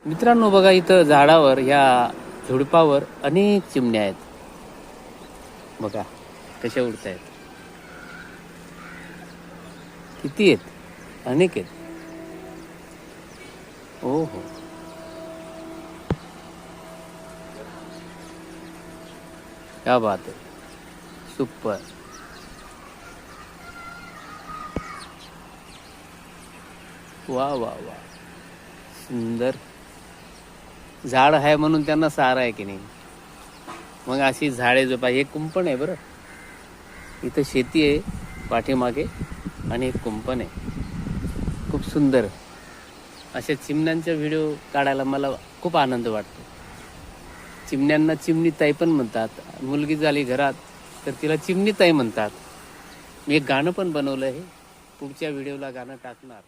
मित्रांनो बघा, इथं झाडावर ह्या झुडपावर अनेक चिमण्या आहेत. बघा कशा उडत आहेत. किती आहेत, अनेक आहेत. ओ हो, क्या बात आहे. सुपर. वा वा वा, सुंदर. झाड आहे म्हणून त्यांना सहारा आहे की नाही. मग अशी झाडे झोपा. हे कुंपण आहे बरं. इथं शेती आहे पाठीमागे आणि एक कुंपण आहे. खूप सुंदर. अशा चिमण्यांचा व्हिडिओ काढायला मला खूप आनंद वाटतो. चिमण्यांना चिमणी ताई पण म्हणतात. मुलगी झाली घरात तर तिला चिमणी ताई म्हणतात. मी एक गाणं पण बनवलं आहे, पुढच्या व्हिडिओला गाणं टाकणार.